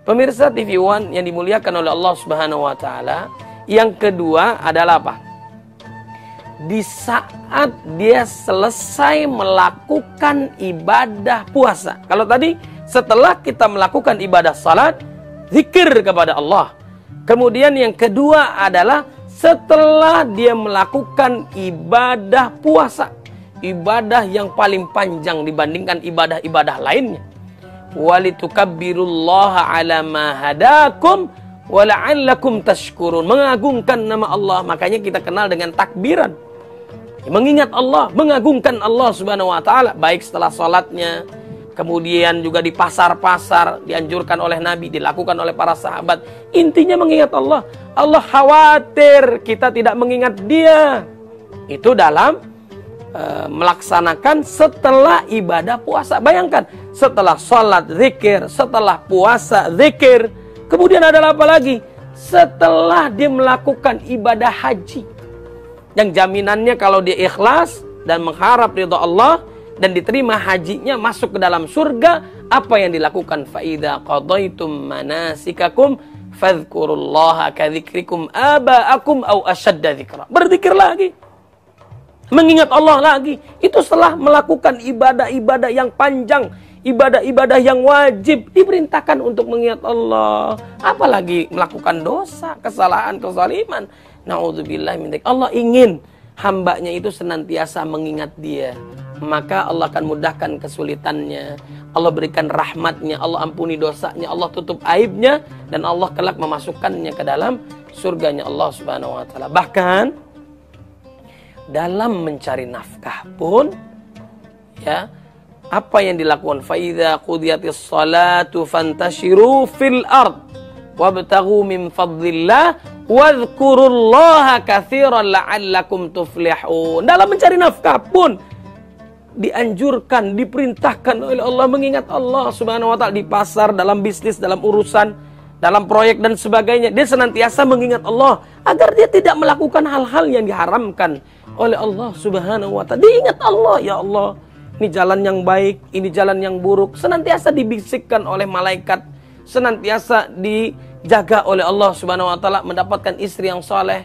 Pemirsa TV One yang dimuliakan oleh Allah Subhanahu wa taala, yang kedua adalah apa? Di saat dia selesai melakukan ibadah puasa. Kalau tadi setelah kita melakukan ibadah salat, zikir kepada Allah. Kemudian yang kedua adalah setelah dia melakukan ibadah puasa. Ibadah yang paling panjang dibandingkan ibadah-ibadah lainnya. Walitukabbirullaha ala ma hadakum wa la'allakum tashkurun. Mengagungkan nama Allah, makanya kita kenal dengan takbiran. Mengingat Allah, mengagungkan Allah Subhanahu wa taala, baik setelah salatnya, kemudian juga di pasar-pasar dianjurkan oleh Nabi, dilakukan oleh para sahabat. Intinya mengingat Allah. Allah khawatir kita tidak mengingat Dia. Itu dalam melaksanakan setelah ibadah puasa. Bayangkan, setelah sholat zikir, setelah puasa zikir, kemudian adalah apa lagi? Setelah dia melakukan ibadah haji, yang jaminannya kalau dia ikhlas dan mengharap ridha Allah dan diterima hajinya, masuk ke dalam surga, apa yang dilakukan? Fa-idza qadaitum manasikakum fadhkurullaha kadzikrikum aba'akum aw ashadda dzikra. Berzikir lagi, mengingat Allah lagi. Itu setelah melakukan ibadah-ibadah yang panjang, ibadah-ibadah yang wajib, diperintahkan untuk mengingat Allah. Apalagi melakukan dosa, kesalahan, kezaliman. Na'udzubillah min dzalik. Allah ingin hambanya itu senantiasa mengingat Dia. Maka Allah akan mudahkan kesulitannya. Allah berikan rahmatnya, Allah ampuni dosanya, Allah tutup aibnya, dan Allah kelak memasukkannya ke dalam surganya Allah Subhanahu wa taala. Bahkan dalam mencari nafkah pun, ya, apa yang dilakukan? Fa idza qudiyatis salatu fantashiru fil ard wabtaghu min fadlillah wadhkurullaha katsiran la'allakum tuflihun. Dalam mencari nafkah pun dianjurkan, diperintahkan oleh Allah mengingat Allah Subhanahu wa taala, di pasar, dalam bisnis, dalam urusan, dalam proyek dan sebagainya. Dia senantiasa mengingat Allah agar dia tidak melakukan hal-hal yang diharamkan oleh Allah Subhanahu wa taala. Diingat Allah, ya Allah, ini jalan yang baik, ini jalan yang buruk. Senantiasa dibisikkan oleh malaikat, senantiasa dijaga oleh Allah Subhanahu wa taala, mendapatkan istri yang saleh,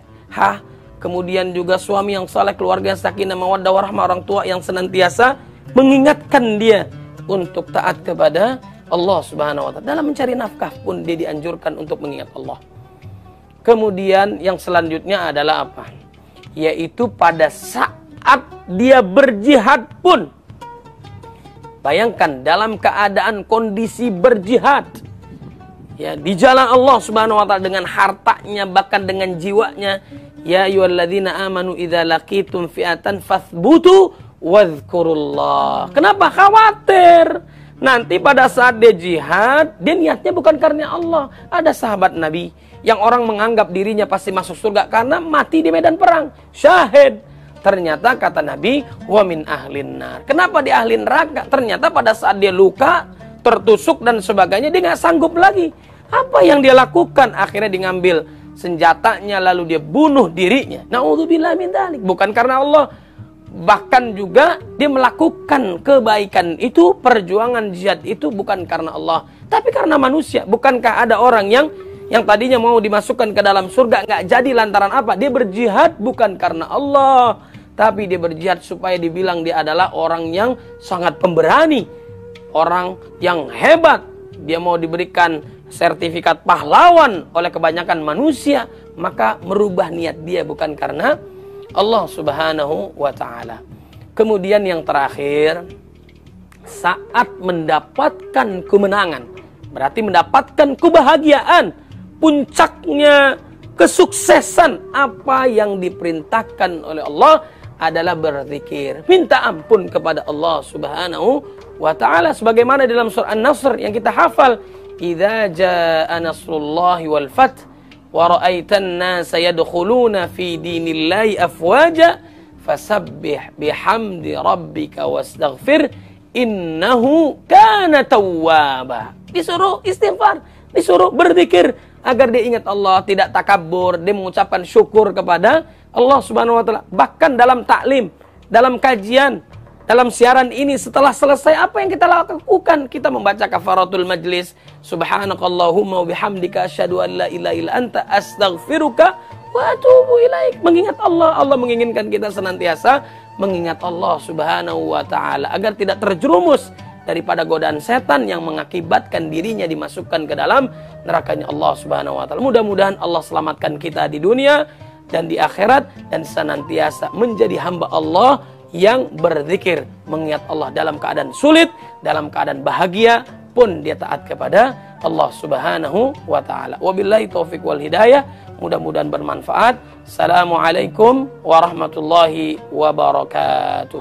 kemudian juga suami yang saleh, keluarga yang sakinah mawaddah warahmah, orang tua yang senantiasa mengingatkan dia untuk taat kepada Allah Subhanahu wa taala. Dalam mencari nafkah pun dia dianjurkan untuk mengingat Allah. Kemudian yang selanjutnya adalah apa? Yaitu pada saat dia berjihad pun. Bayangkan dalam keadaan kondisi berjihad, ya, di jalan Allah Subhanahu wa taala, dengan hartanya, bahkan dengan jiwanya. Ya ayyuhalladzina amanu idza laqitum fi'atan fathbutu wadhkurullah. Kenapa khawatir? Nanti pada saat dia jihad, dia niatnya bukan karena Allah. Ada sahabat Nabi yang orang menganggap dirinya pasti masuk surga karena mati di medan perang, syahid. Ternyata kata Nabi, wa min ahlin nar. Kenapa di ahli neraka? Ternyata pada saat dia luka, tertusuk dan sebagainya, dia nggak sanggup lagi. Apa yang dia lakukan? Akhirnya dia ngambil senjatanya lalu dia bunuh dirinya. Na'udzubillah min dzalik. Bukan karena Allah. Bahkan juga dia melakukan kebaikan itu, perjuangan jihad itu bukan karena Allah, tapi karena manusia. Bukankah ada orang yang tadinya mau dimasukkan ke dalam surga nggak jadi lantaran apa? Dia berjihad bukan karena Allah, tapi dia berjihad supaya dibilang dia adalah orang yang sangat pemberani, orang yang hebat. Dia mau diberikan sertifikat pahlawan oleh kebanyakan manusia, maka merubah niat dia bukan karena Allah Subhanahu wa ta'ala. Kemudian yang terakhir, saat mendapatkan kemenangan, berarti mendapatkan kebahagiaan, puncaknya kesuksesan, apa yang diperintahkan oleh Allah adalah berzikir, minta ampun kepada Allah Subhanahu wa ta'ala. Sebagaimana dalam surah An-Nasr yang kita hafal, idza jaa nasrullahi wal fath wa ra'aitan nasa yadkhuluna fi dinillahi afwaja fasabbih bihamdi rabbika wastaghfir innahu kana tawwaba. Disuruh istighfar, disuruh berzikir agar dia ingat Allah, tidak takabur, dia mengucapkan syukur kepada Allah Subhanahu wa taala. Bahkan dalam taklim, dalam kajian, dalam siaran ini setelah selesai apa yang kita lakukan? Kita membaca kafaratul majlis. Subhanakallahumma wa bihamdika asyhadu an la ilaha illa anta astaghfiruka wa atubu ilaik. Mengingat Allah. Allah menginginkan kita senantiasa mengingat Allah Subhanahu wa taala agar tidak terjerumus daripada godaan setan yang mengakibatkan dirinya dimasukkan ke dalam nerakanya Allah Subhanahu wa taala. Mudah-mudahan Allah selamatkan kita di dunia dan di akhirat dan senantiasa menjadi hamba Allah yang berzikir, mengingat Allah dalam keadaan sulit, dalam keadaan bahagia pun dia taat kepada Allah Subhanahu wa taala. Wabillahi taufik wal hidayah. Mudah-mudahan bermanfaat. Assalamualaikum warahmatullahi wabarakatuh.